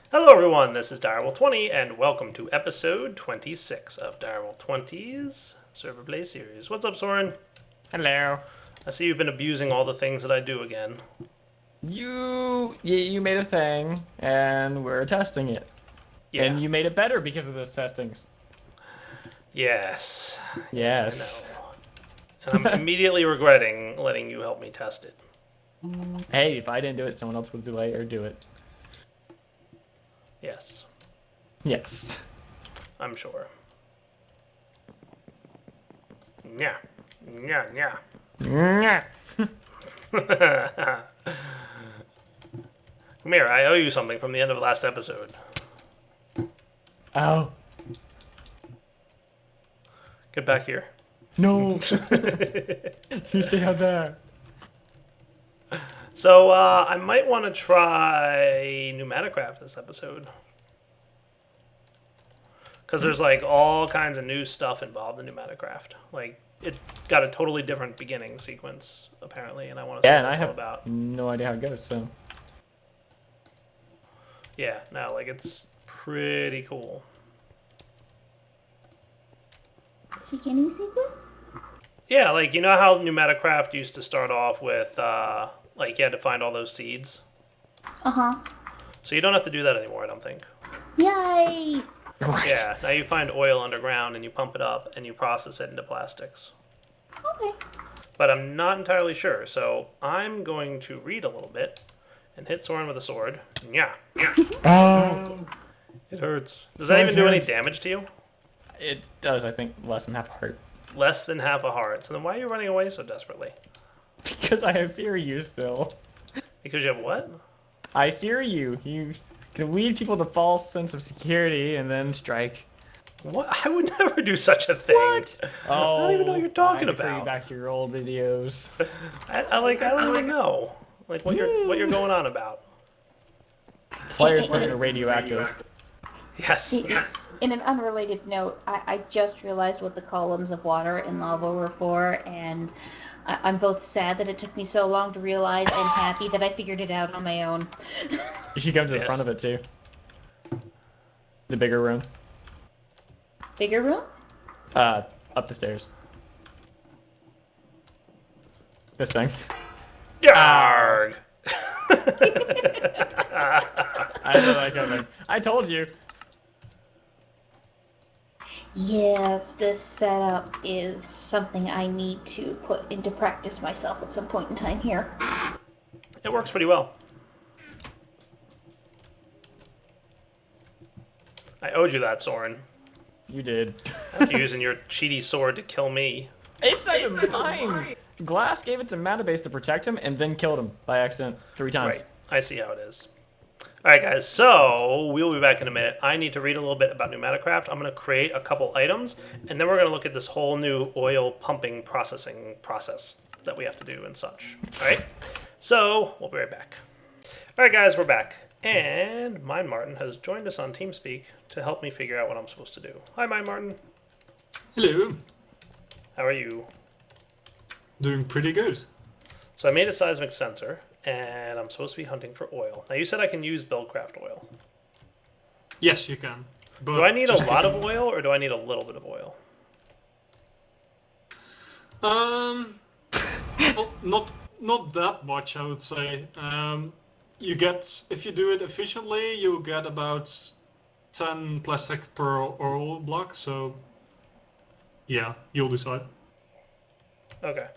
Hello everyone, this is Direwolf20 and welcome to episode 26 of Direwolf20's Server Play series. What's up, Soren? Hello. I see you've been abusing all the things that I do again. You made a thing, and we're testing it. Yeah. And you made it better because of those testings. Yes. Yes. I know. And I'm immediately regretting letting you help me test it. Hey, if I didn't do it, someone else would delay or do it. Yes. Yes. I'm sure. Yeah. Yeah. Nyah. Come here, I owe you something from the end of last episode. Oh. Get back here. No. You stay out there. So, I might want to try newmaticcraft this episode. Because there's, like, all kinds of new stuff involved in newmaticcraft. Like, it's got a totally different beginning sequence, apparently, and I want to see what it's all about. No idea how it goes, so. Yeah, no, like, it's pretty cool. Beginning sequence? Yeah, like, you know how newmaticcraft used to start off with, like, you had to find all those seeds? Uh-huh. So you don't have to do that anymore, I don't think. Yay! What? Yeah, now you find oil underground and you pump it up and you process it into plastics. Okay. But I'm not entirely sure, so I'm going to read a little bit and hit Soren with a sword. Yeah. Oh. It hurts. Does that even do any hurts. damage to you? It does, I think, less than half a heart. Less than half a heart. So then why are you running away so desperately? Because I fear you still. Because you have what? I fear you. You can lead people to false sense of security and then strike. What? I would never do such a thing. What? I don't even know what you're talking I refer you about. back to your old videos. I don't even know. Like what you're going on about. Players weren't radioactive. Yes. In an unrelated note, I just realized what the columns of water in lava were for, and I'm both sad that it took me so long to realize and happy that I figured it out on my own. You should come to the front of it too. The bigger room. Bigger room? Up the stairs. This thing. Yarg! I saw that coming. I told you. Yes, this setup is something I need to put into practice myself at some point in time here. It works pretty well. I owed you that, Soren. You did. After using your cheaty sword to kill me. It's not even mine. Glass gave it to Matabase to protect him and then killed him by accident 3 times. Right. I see how it is. Alright guys, so we'll be back in a minute. I need to read a little bit about newmaticcraft. I'm going to create a couple items, and then we're going to look at this whole new oil pumping processing process that we have to do and such. Alright? So, we'll be right back. Alright guys, we're back. And Mind Martin has joined us on TeamSpeak to help me figure out what I'm supposed to do. Hi Mind Martin. Hello. How are you? Doing pretty good. So I made a seismic sensor, and I'm supposed to be hunting for oil. Now you said I can use Buildcraft oil. Yes, you can. But Do I need a lot of oil, or do I need a little bit of oil? Well, not that much, I would say. You get, if you do it efficiently, you get about 10 plastic per oil block. So, yeah, you'll decide. Okay.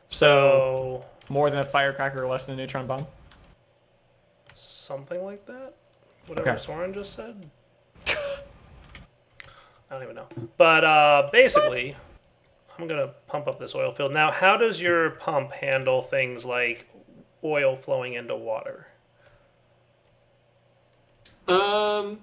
So, more than a firecracker or less than a neutron bomb? Something like that? Whatever Okay. Soren just said? I don't even know. But basically, I'm going to pump up this oil field. Now, how does your pump handle things like oil flowing into water? Well,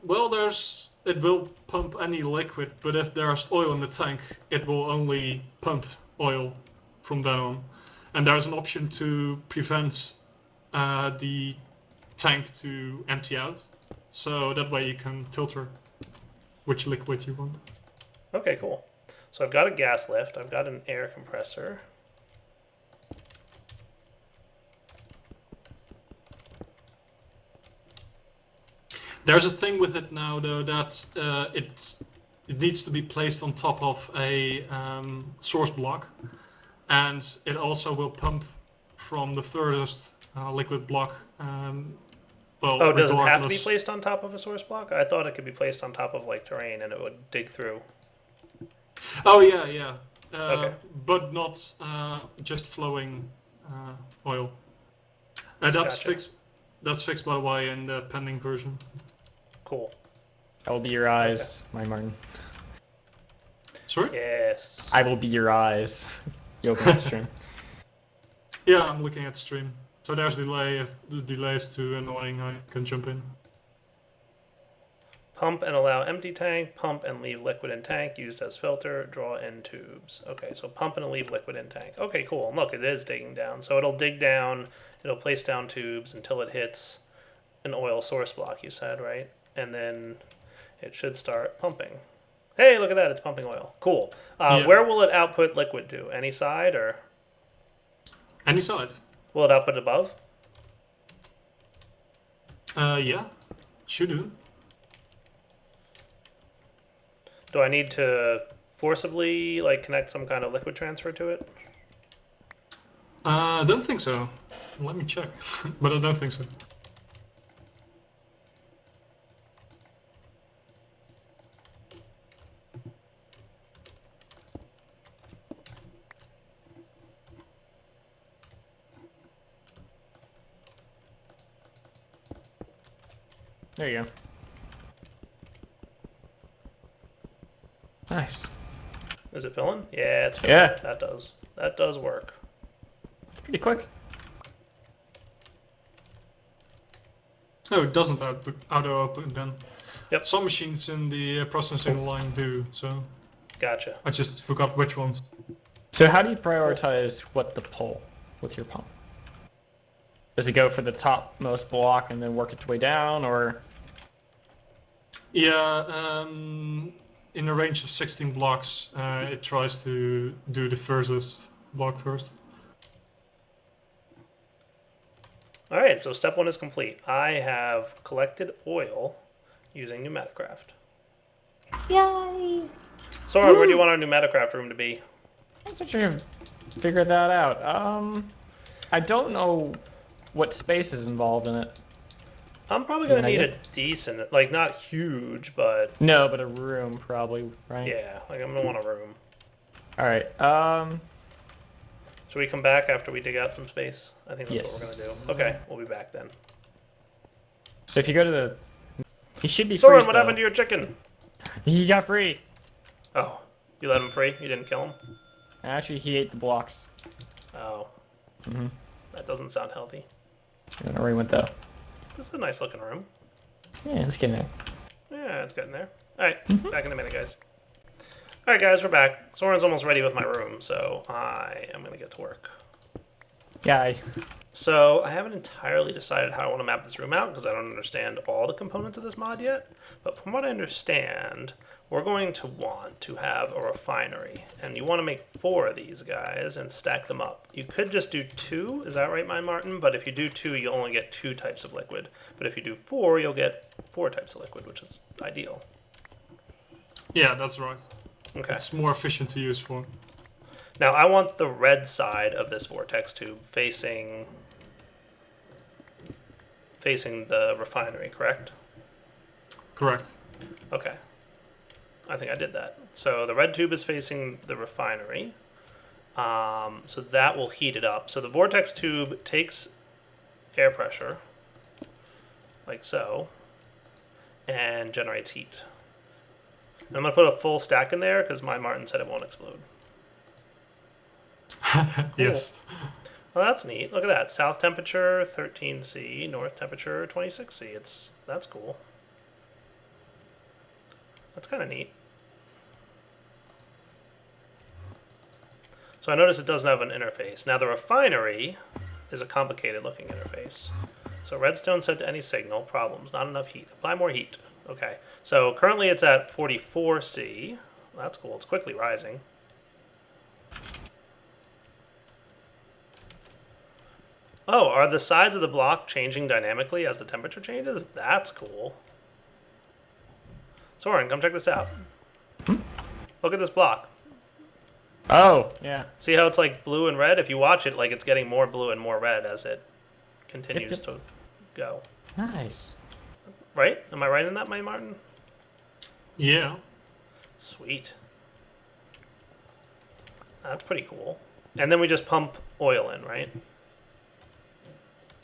it will pump any liquid, but if there's oil in the tank, it will only pump oil from then on. And there's an option to prevent the tank to empty out, so that way you can filter which liquid you want. Okay, cool. So I've got a gas lift. I've got an air compressor. There's a thing with it now, though, that it needs to be placed on top of a source block, and it also will pump from the furthest liquid block. Well, Oh, does it have to be regardless. placed on top of a source block? I thought it could be placed on top of like terrain and it would dig through. Oh yeah, yeah. Okay. But not just flowing oil. That's Gotcha. fixed. That's fixed by the way in the pending version. Cool. I will be your eyes, my Martin. Sorry? Yes. I will be your eyes. You open the stream. Yeah, I'm looking at the stream. So there's delay. If the delay is too annoying, I can jump in. Pump and allow empty tank. Pump and leave liquid in tank. Used as filter. Draw in tubes. Okay, so pump and leave liquid in tank. Okay, cool. And look, it is digging down. So it'll dig down. It'll place down tubes until it hits an oil source block, you said, right? And then it should start pumping. Hey, look at that. It's pumping oil. Cool. Yeah. Where will it output liquid to? Any side or Any side? will it output above? Yeah. Should do. Do I need to forcibly like connect some kind of liquid transfer to it? I don't think so. Let me check. But I don't think so. There you go. Nice. Is it filling? Yeah, it's filling. Yeah. That does work. It's pretty quick. No, it doesn't auto output then. Yep. Some machines in the processing line do, so Gotcha. I just forgot which ones. So how do you prioritize what to pull with your pump? Does it go for the topmost block and then work its way down, or? Yeah, in a range of 16 blocks, it tries to do the furthest block first. All right, so step 1 is complete. I have collected oil using newmaticcraft. Yay! Soren, where do you want our newmaticcraft room to be? I'm not sure I've figured that out. I don't know what space is involved in it. I'm probably gonna Can I need a get- decent, like not huge, but No, but a room probably, right? yeah, like I'm gonna want a room. All right. Should we come back after we dig out some space? I think that's Yes. what we're gonna do. Okay, we'll be back then. So if you go to the, he should be Soren, free. what happened to your chicken? He got free. Oh, you let him free? You didn't kill him? Actually, he ate the blocks. Oh, Mm-hmm. that doesn't sound healthy. I don't know where he went though. This is a nice looking room. Yeah, let's get in there. Yeah, it's getting there. All right, back in a minute, guys. All right, guys, we're back. Soren's almost ready with my room, so I am gonna get to work. Yeah. So I haven't entirely decided how I want to map this room out because I don't understand all the components of this mod yet. But from what I understand, we're going to want to have a refinery. And you want to make 4 of these guys and stack them up. You could just do 2, is that right, my Martin? But if you do 2, you'll only get 2 types of liquid. But if you do 4, you'll get 4 types of liquid, which is ideal. Yeah, that's right. Okay. It's more efficient to use for. Now I want the red side of this vortex tube facing the refinery, correct? Correct. Okay. I think I did that. So the red tube is facing the refinery. So that will heat it up. So the vortex tube takes air pressure, like so, and generates heat. And I'm going to put a full stack in there because my Martin said it won't explode. Yes. Well, that's neat. Look at that. South temperature 13C, north temperature 26C. That's cool. That's kind of neat. So I notice it doesn't have an interface. Now the refinery is a complicated looking interface. So redstone set to any signal. Problems. Not enough heat. Apply more heat. Okay. So currently it's at 44C. That's cool. It's quickly rising. Oh, are the sides of the block changing dynamically as the temperature changes? That's cool. Soren, come check this out. Look at this block. Oh, yeah. See how it's like blue and red? If you watch it, like it's getting more blue and more red as it continues Yep. to go. Nice. Right? Am I right in that, May Martin? Yeah. Sweet. That's pretty cool. And then we just pump oil in, right?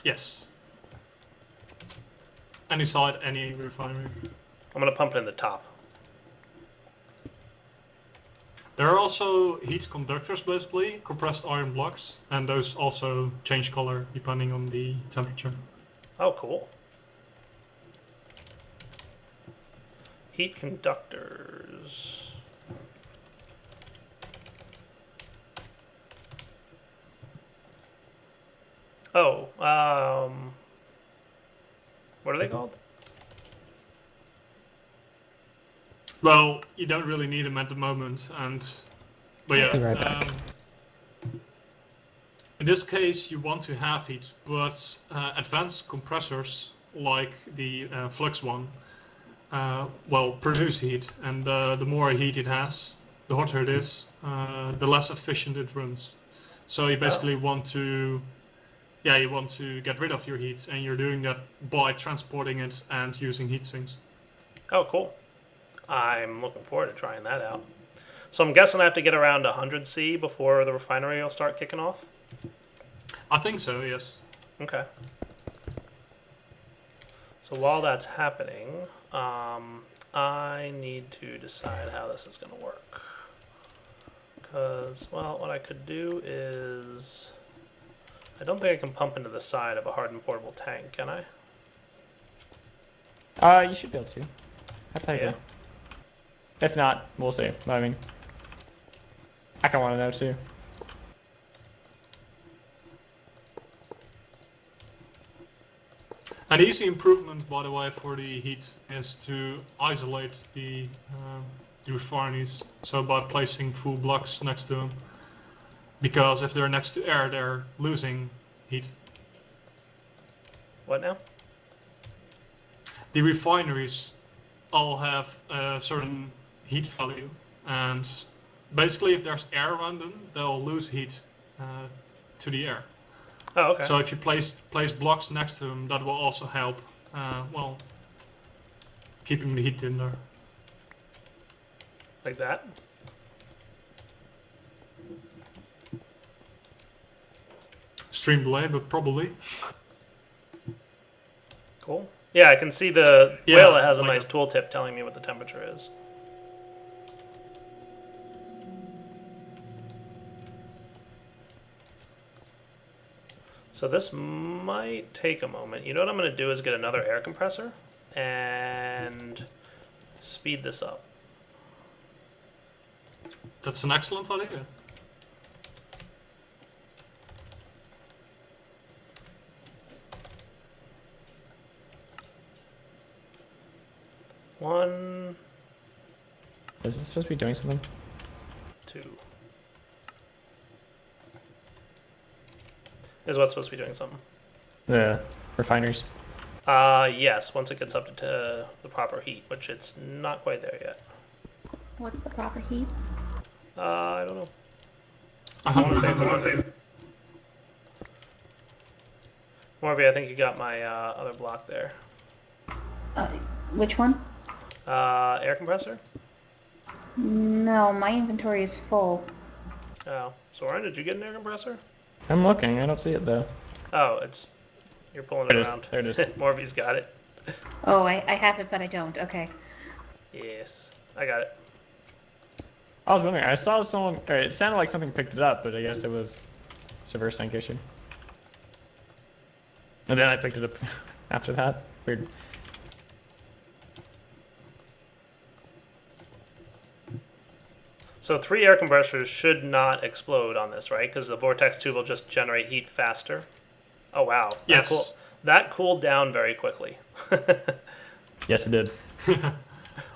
Yes. Any side, any refinery. I'm going to pump it in the top. There are also heat conductors, basically, compressed iron blocks, and those also change color depending on the temperature. Oh, cool. Heat conductors. Oh, what are they called? Well, you don't really need them at the moment, but I'll be yeah. right back. In this case, you want to have heat, but advanced compressors like the Flux one, produce heat, and the more heat it has, the hotter it is, the less efficient it runs. So you basically want to get rid of your heat, and you're doing that by transporting it and using heat sinks. Oh, cool. I'm looking forward to trying that out. So I'm guessing I have to get around 100 C before the refinery will start kicking off? I think so, yes. Okay. So while that's happening, I need to decide how this is going to work. Because, well, what I could do is... I don't think I can pump into the side of a hardened portable tank, can I? You should be able to. I think. Yeah. If not, we'll see. I mean, I kind of want to know too. An easy improvement, by the way, for the heat is to isolate the refineries. So by placing full blocks next to them, because if they're next to air, they're losing heat. What now? The refineries all have a certain heat value, and basically, if there's air around them, they'll lose heat to the air. Oh, okay. So if you place blocks next to them, that will also help. Keeping the heat in there. Like that? Stream delay, but probably. Cool. Yeah, I can see the Yeah, whale that has a like nice tooltip telling me what the temperature is. So this might take a moment. You know what I'm going to do is get another air compressor and speed this up. That's an excellent idea. One, Is this supposed to be doing something? 2. Is what's supposed to be doing something? The refineries. Yes, once it gets up to the proper heat, which it's not quite there yet. What's the proper heat? I don't know. I want to say it's 100. 100. Morby, I think you got my other block there. Which one? Air compressor? No, my inventory is full. Oh. Soren, did you get an air compressor? I'm looking. I don't see it though. Oh, it's... You're pulling There it it is. around. There it is. Morby's got it. Oh, I have it, but I don't. Okay. Yes. I got it. I was wondering. I saw someone. Or it sounded like something picked it up, but I guess it was severe sync issue. And then I picked it up after that. Weird. So 3 air compressors should not explode on this, right? Because the Vortex 2 will just generate heat faster. Oh, wow. Yes. That cooled down very quickly. Yes, it did.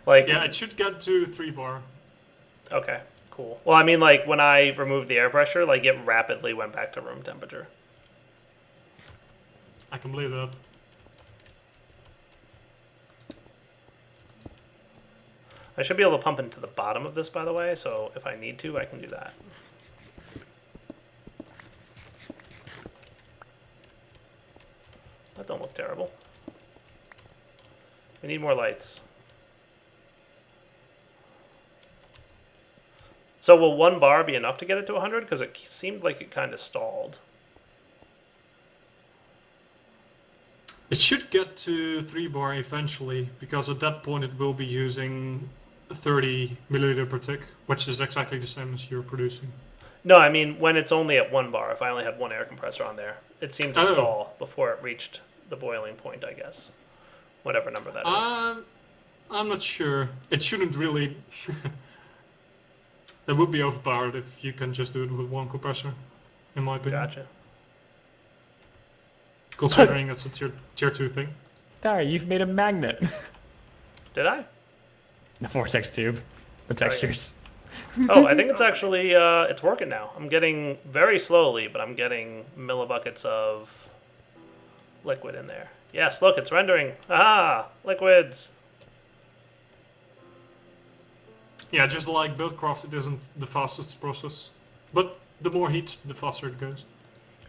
Like, Yeah, it should get to 3 bar. okay, cool. Well, I mean, like, when I removed the air pressure, like, it rapidly went back to room temperature. I can believe that. I should be able to pump into the bottom of this, by the way, so if I need to, I can do that. That don't look terrible. We need more lights. So will 1 bar be enough to get it to 100? Because it seemed like it kind of stalled. It should get to 3 bar eventually, because at that point it will be using 30 milliliter per tick, which is exactly the same as you're producing. No, I mean when it's only at 1 bar, if I only had 1 air compressor on there. It seemed to stall before it reached the boiling point, I guess. Whatever number that is. I'm not sure. It shouldn't really... That would be overpowered if you can just do it with 1 compressor, in my opinion. Gotcha. Considering it's a tier 2 thing. There, you've made a magnet. Did I? The vortex tube. The textures. Oh, I think it's actually, it's working now. I'm getting, very slowly, but I'm getting millibuckets of liquid in there. Yes, look, it's rendering. Ah, liquids. Yeah, just like Buildcraft, it isn't the fastest process. But the more heat, the faster it goes.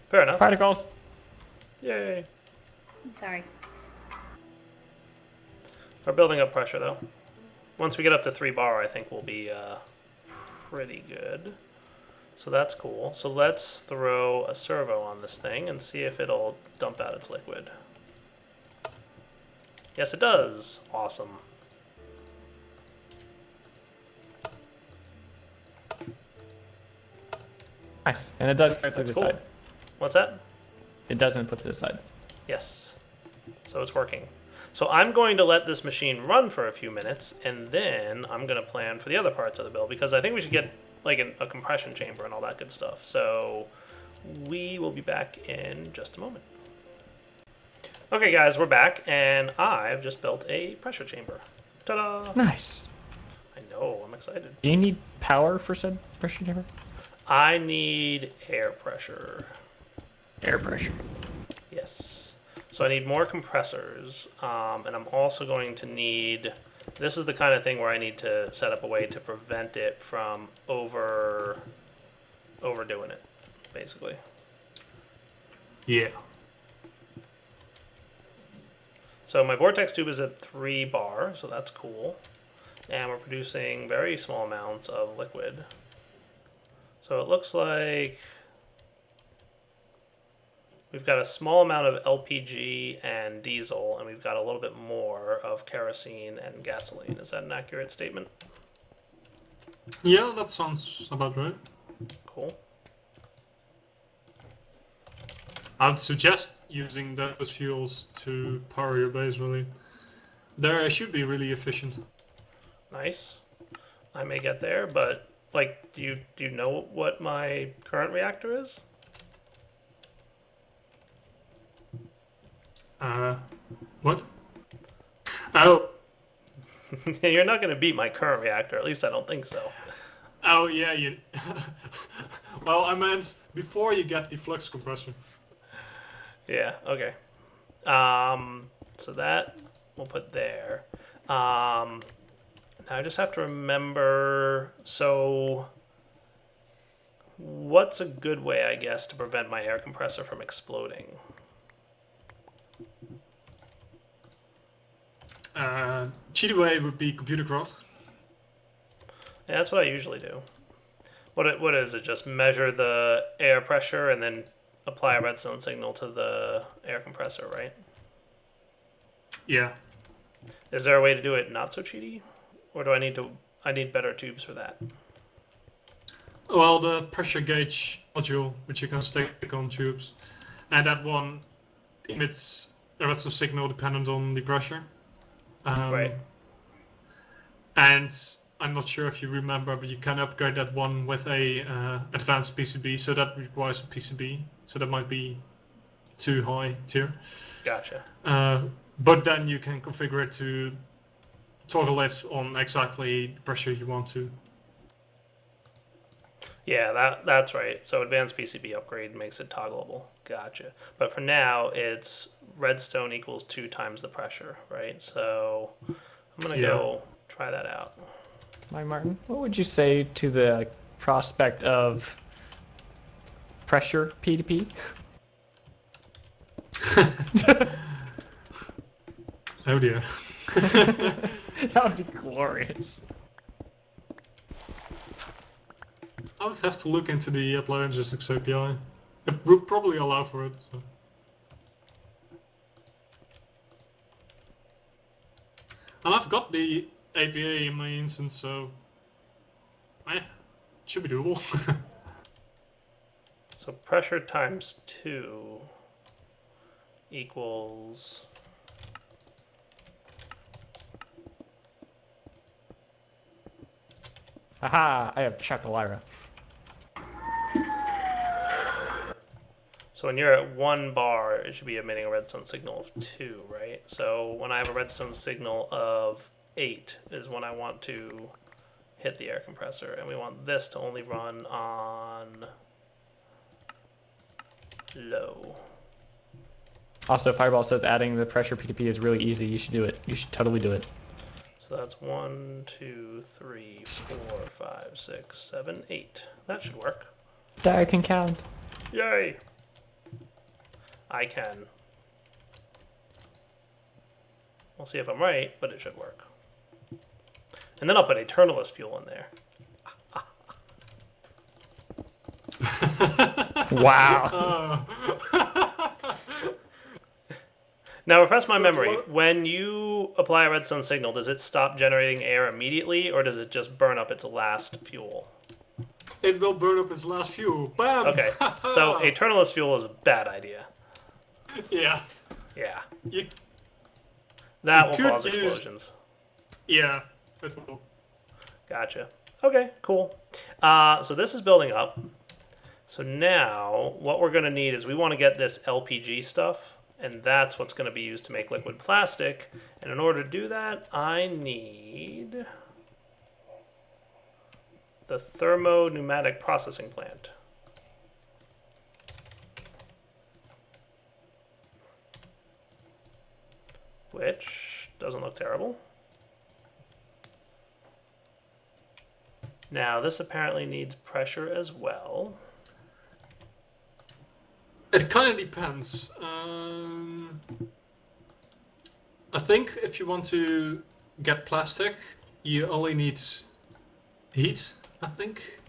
Fair enough. Particles. Yay. I'm sorry. We're building up pressure, though. Once we get up to 3 bar, I think we'll be pretty good. So that's cool. So let's throw a servo on this thing and see if it'll dump out its liquid. Yes, it does. Awesome. Nice. And it does go to the cool. side. What's that? It doesn't put to the side. Yes. So it's working. So I'm going to let this machine run for a few minutes, and then I'm going to plan for the other parts of the build, because I think we should get like a compression chamber and all that good stuff. So we will be back in just a moment. Okay, guys, we're back, and I've just built a pressure chamber. Ta-da! Nice. I know, I'm excited. Do you need power for said pressure chamber? I need air pressure. Air pressure. Yes. So I need more compressors, and I'm also going to need... This is the kind of thing where I need to set up a way to prevent it from overdoing it, basically. Yeah. So my vortex tube is at 3 bar, so that's cool. And we're producing very small amounts of liquid. So it looks like we've got a small amount of LPG and diesel, and we've got a little bit more of kerosene and gasoline. Is that an accurate statement? Yeah, that sounds about right. Cool. I'd suggest using those fuels to power your base, really. They should be really efficient. Nice. I may get there, but like, do you know what my current reactor is? What? Oh. You're not going to beat my current reactor. At least I don't think so. Oh, yeah, you... Well, I meant before you get the flux compressor. Yeah, okay. So that we'll put there. Now I just have to remember, so what's a good way, I guess, to prevent my air compressor from exploding? Cheaty way would be computer craft. Yeah, that's what I usually do. What is it? Just measure the air pressure and then apply a redstone signal to the air compressor, right? Yeah. Is there a way to do it not so cheaty? Or do I need better tubes for that? Well, the pressure gauge module, which you can stick on tubes, and that one emits a redstone signal dependent on the pressure. Right. And I'm not sure if you remember, but you can upgrade that one with a advanced PCB, so that requires a PCB. So that might be too high tier. Gotcha. But then you can configure it to toggle it on exactly the pressure you want to. Yeah, that's right. So advanced PCB upgrade makes it toggleable. Gotcha. But for now, it's redstone equals 2 times the pressure, right? So I'm going to go try that out. my Martin, what would you say to the prospect of pressure P2P? Oh dear. That would be glorious. I would have to look into the Apply Logistics API. It would probably allow for it. So. And I've got the API in my instance, so it should be doable. So pressure times 2 equals... Aha! I have Chapelira. So when you're at 1 bar, it should be emitting a redstone signal of 2, right? So when I have a redstone signal of 8 is when I want to hit the air compressor. And we want this to only run on low. Also, Fireball says adding the pressure P2P is really easy. You should do it. You should totally do it. So that's 1, 2, 3, 4, 5, 6, 7, 8. That should work. I can count. Yay! I can. We'll see if I'm right, but it should work. And then I'll put Eternalist fuel in there. Wow. Now, refresh my memory. When you apply a redstone signal, does it stop generating air immediately, or does it just burn up its last fuel? It will burn up its last fuel. Bam! Okay, so Eternalist fuel is a bad idea. Yeah. Yeah. You, That you will could cause use- explosions. yeah. It will. Gotcha. Okay, cool. So this is building up. So now, what we're going to need is we want to get this LPG stuff, and that's what's going to be used to make liquid plastic. And in order to do that, I need the thermo-pneumatic processing plant. Which doesn't look terrible. Now, this apparently needs pressure as well. It kind of depends. I think if you want to get plastic, you only need heat, I think.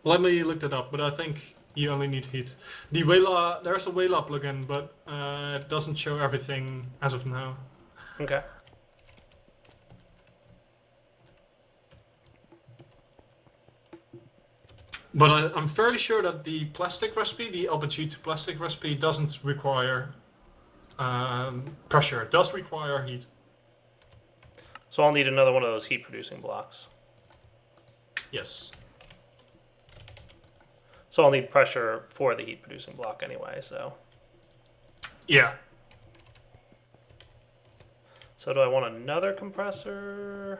Let me look that up, but I think you only need heat. The Wayla, there's a Wayla plugin, but it doesn't show everything as of now. Okay. But I'm fairly sure that the plastic recipe, the LPG to plastic recipe, doesn't require pressure. It does require heat. So I'll need another one of those heat-producing blocks. Yes. So I'll need pressure for the heat-producing block anyway, so... Yeah. So do I want another compressor?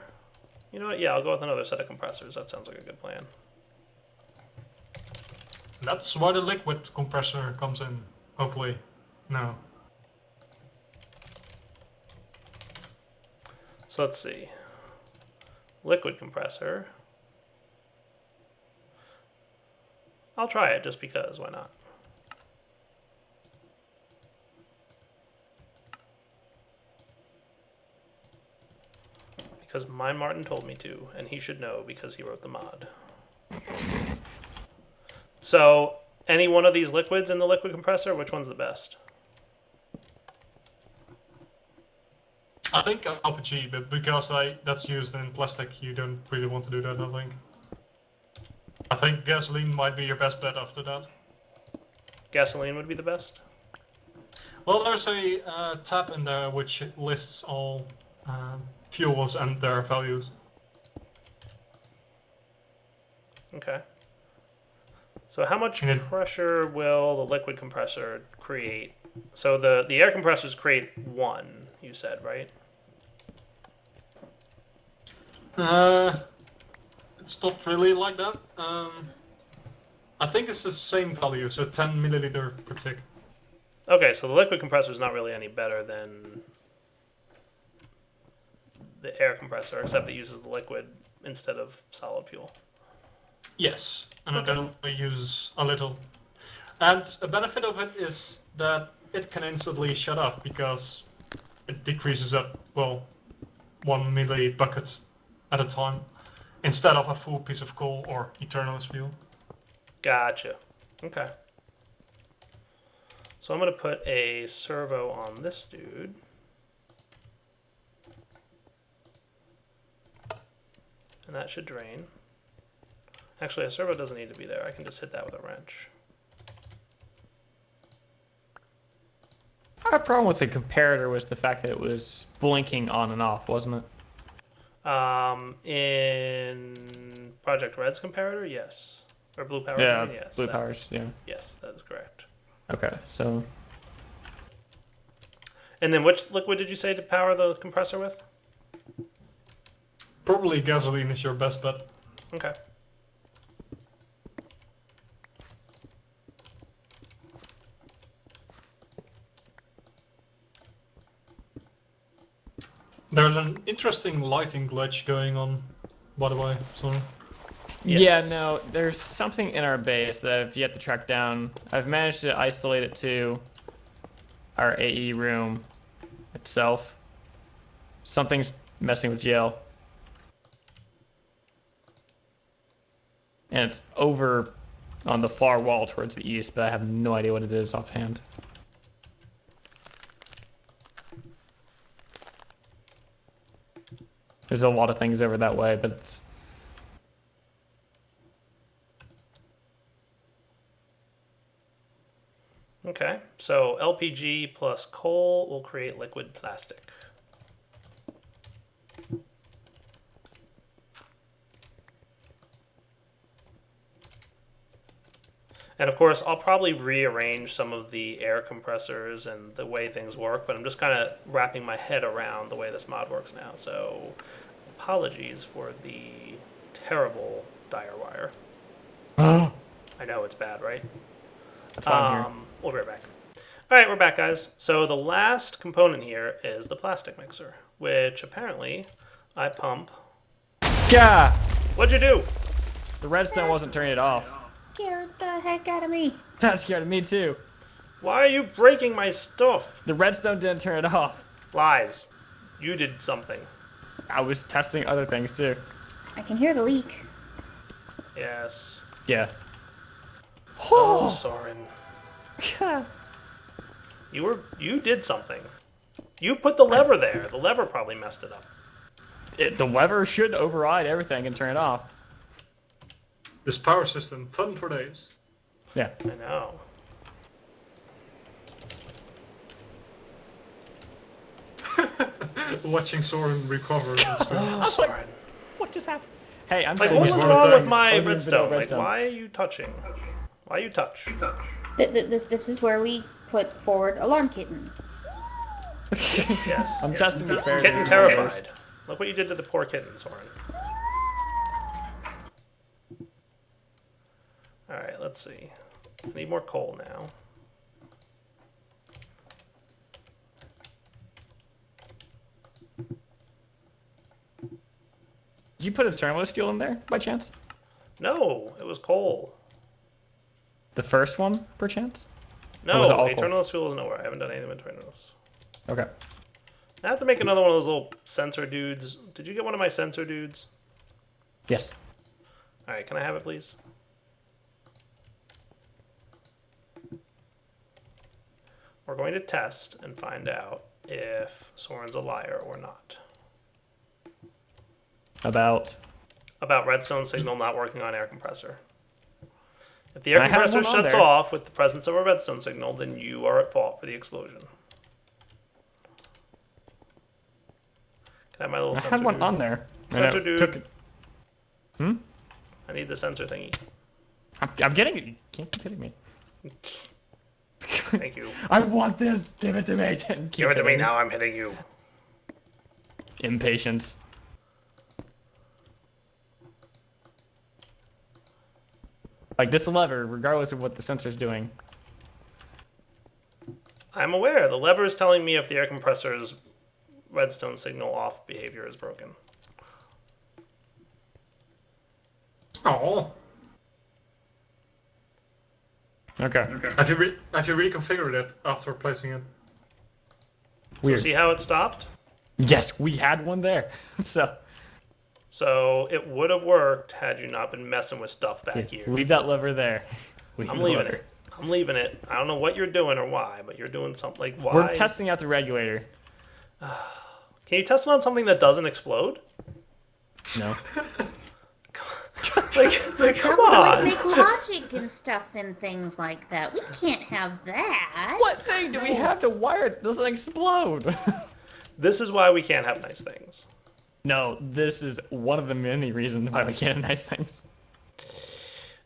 You know what? Yeah, I'll go with another set of compressors. That sounds like a good plan. That's why the liquid compressor comes in, hopefully. No. So let's see. Liquid compressor. I'll try it just because, why not? Because my Martin told me to, and he should know because he wrote the mod. So, any one of these liquids in the liquid compressor, which one's the best? I think LPG, but because that's used in plastic, you don't really want to do that, I think. I think gasoline might be your best bet after that. Gasoline would be the best? Well, there's a tab in there which lists all fuels and their values. Okay. So how much And pressure will the liquid compressor create? So the air compressors create 1, you said, right? It's not really like that. I think it's the same value, so 10 milliliter per tick. Okay, so the liquid compressor is not really any better than the air compressor, except it uses the liquid instead of solid fuel. Yes, and Okay. it only uses a little. And a benefit of it is that it can instantly shut off because it decreases at, well, 1 milli bucket at a time instead of a full piece of coal or eternal fuel. Gotcha. Okay. So I'm going to put a servo on this dude. And that should drain. Actually, a servo doesn't need to be there. I can just hit that with a wrench. Our problem with the comparator was the fact that it was blinking on and off, wasn't it? In Project Red's comparator, yes. Or Blue Powers, I mean, yes. Blue powers, yeah. Yes, that is correct. Okay, so And then which liquid did you say to power the compressor with? Probably gasoline is your best bet. Okay. There's an interesting lighting glitch going on, by the way. Sorry. Yes. yeah, no, there's something in our base that I've yet to track down. I've managed to isolate it to our AE room itself. Something's messing with GL. And it's over on the far wall towards the east, but I have no idea what it is offhand. There's a lot of things over that way, but it's... Okay, so LPG plus coal will create liquid plastic. And of course, I'll probably rearrange some of the air compressors and the way things work, but I'm just kind of wrapping my head around the way this mod works now. So apologies for the terrible dire wire. I know it's bad, right? That's why I'm here. We'll be right back. All right, we're back, guys. So the last component here is the plastic mixer, which apparently I pump. Gah! What'd you do? The redstone wasn't turning it off. Scared the heck out of me. That scared me too. Why are you breaking my stuff? The redstone didn't turn it off. Lies. You did something. I was testing other things too. I can hear the leak. Yes. Yeah. Oh, Soren. You did something. You put the lever there. The lever probably messed it up. The lever should override everything and turn it off. This power system, fun for days. Yeah. I know. Watching Soren recover. Oh, Soren. What just happened? Hey, I'm Like, saying what these was one wrong with things my other than redstone? Like, redstone. why are you touching? Why you touch? This is where we put forward alarm kitten. Yes. I'm testing the fair. Kitten terrified. Look what you did to the poor kitten, Soren. Alright, let's see. I need more coal now. Did you put a terminalist fuel in there by chance? No, it was coal. The first one, perchance? No, was it all coal? Eternalist fuel is nowhere. I haven't done anything with Eternalist. Okay. I have to make another one of those little sensor dudes. Did you get one of my sensor dudes? Yes. Alright, can I have it, please? We're going to test and find out if Soren's a liar or not. About Redstone signal not working on air compressor. If the air I had compressor one on shuts there. off with the presence of a redstone signal, then you are at fault for the explosion. Can I have my little I sensor had one dude? on there. And Sensor it dude. took it. Hmm? I need the sensor thingy. I'm getting it. You can't keep hitting me. Thank you. I want this. Give it to me. Give it to me now, I'm hitting you. Impatience. Like this lever, regardless of what the sensor's doing. I'm aware. The lever is telling me if the air compressor's redstone signal off behavior is broken. Oh. Okay. Have you reconfigured it after placing it? Weird. So see how it stopped? Yes, we had one there. So it would have worked had you not been messing with stuff back here. Leave that lever there. I'm leaving it. I'm leaving it. I don't know what you're doing or why, but you're doing something like why. We're testing out the regulator. Can you test it on something that doesn't explode? No. like That come would always on. make logic and stuff and things like that. We can't have that. What thing do we have to wire it? Doesn't explode. This is why we can't have nice things. No, this is one of the many reasons why we can't have nice things.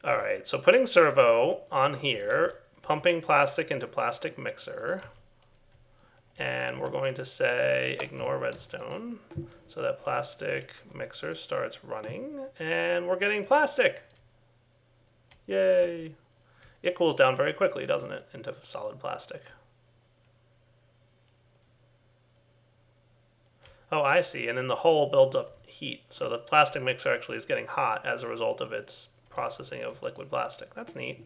All right, so putting servo on here, pumping plastic into plastic mixer, and we're going to say ignore redstone, so that plastic mixer starts running, and we're getting plastic. Yay! It cools down very quickly, doesn't it, into solid plastic. Oh, I see, and then the hole builds up heat, so the plastic mixer actually is getting hot as a result of its processing of liquid plastic. That's neat.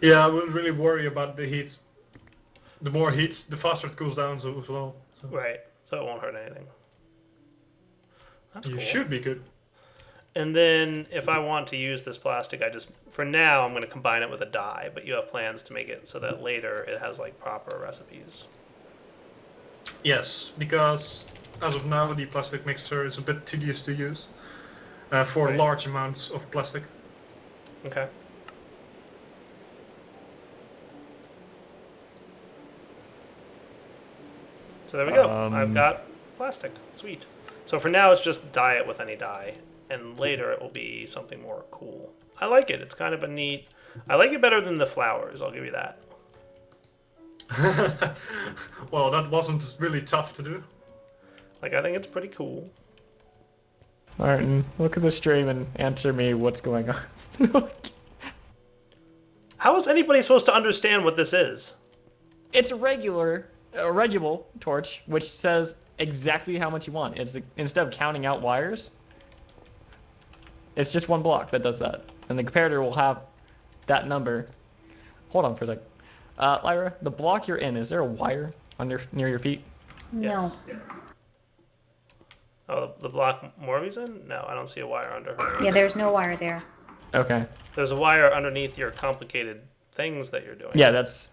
Yeah, I wouldn't really worry about the heat. The more heat, the faster it cools down as well. So. Right, so it won't hurt anything. That's You cool. should be good. And then if I want to use this plastic, for now, I'm going to combine it with a dye, but you have plans to make it so that later it has like proper recipes. Yes, because as of now, the plastic mixer is a bit tedious to use for Right. large amounts of plastic. Okay. So there we go. I've got plastic. Sweet. So for now, it's just dye it with any dye, and later it will be something more cool. I like it. It's kind of a neat. I like it better than the flowers. I'll give you that. Well, that wasn't really tough to do. Like, I think it's pretty cool. Martin, look at the stream and answer me what's going on. How is anybody supposed to understand what this is? It's a regulable torch, which says exactly how much you want. It's instead of counting out wires, it's just one block that does that, and the comparator will have that number. Hold on for a sec. Lyra, the block you're in, is there a wire near your feet? No. Yes. Oh, the block Morby's in? No, I don't see a wire under her. Yeah, there's no wire there. Okay. There's a wire underneath your complicated things that you're doing. Yeah, that's.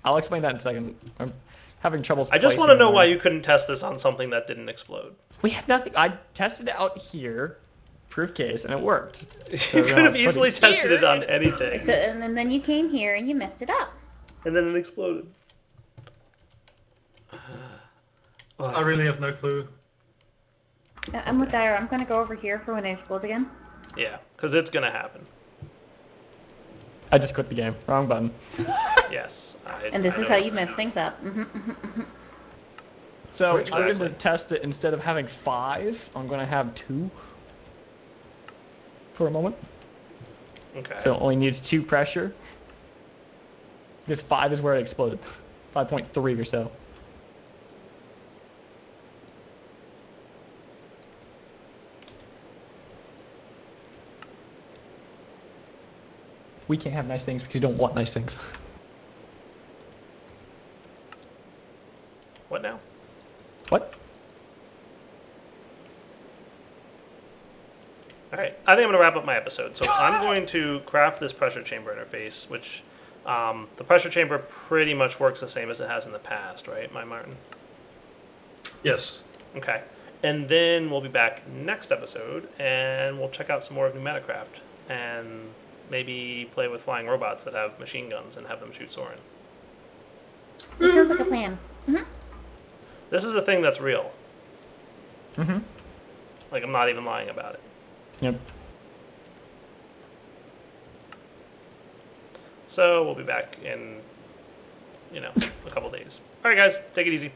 I'll explain that in a second. I'm having trouble. I just want to know why you couldn't test this on something that didn't explode. We had nothing. I tested it out here, proof case, and it worked. So You could have easily tested it on anything. So, and then you came here and you messed it up. And then it exploded. I really have no clue. I'm with Dyer. I'm gonna go over here for when it explodes again. Yeah, because it's going to happen. I just quit the game. Wrong button. Yes. And this I is know how it's- you mess things up. So Exactly. I'm going to test it instead of having 5. I'm going to have 2 for a moment. Okay. So it only needs 2 pressure. Because 5 is where it exploded. 5.3 or so. We can't have nice things because you don't want nice things. What now? What? All right, I think I'm going to wrap up my episode. So I'm going to craft this pressure chamber interface, which the pressure chamber pretty much works the same as it has in the past, right, Martin? Yes. Okay. And then we'll be back next episode, and we'll check out some more of newmaticcraft, and maybe play with flying robots that have machine guns and have them shoot Soren. This sounds like a plan. This is a thing that's real. Mm-hmm. Like, I'm not even lying about it. Yep. So we'll be back in, a couple days. All right, guys, take it easy.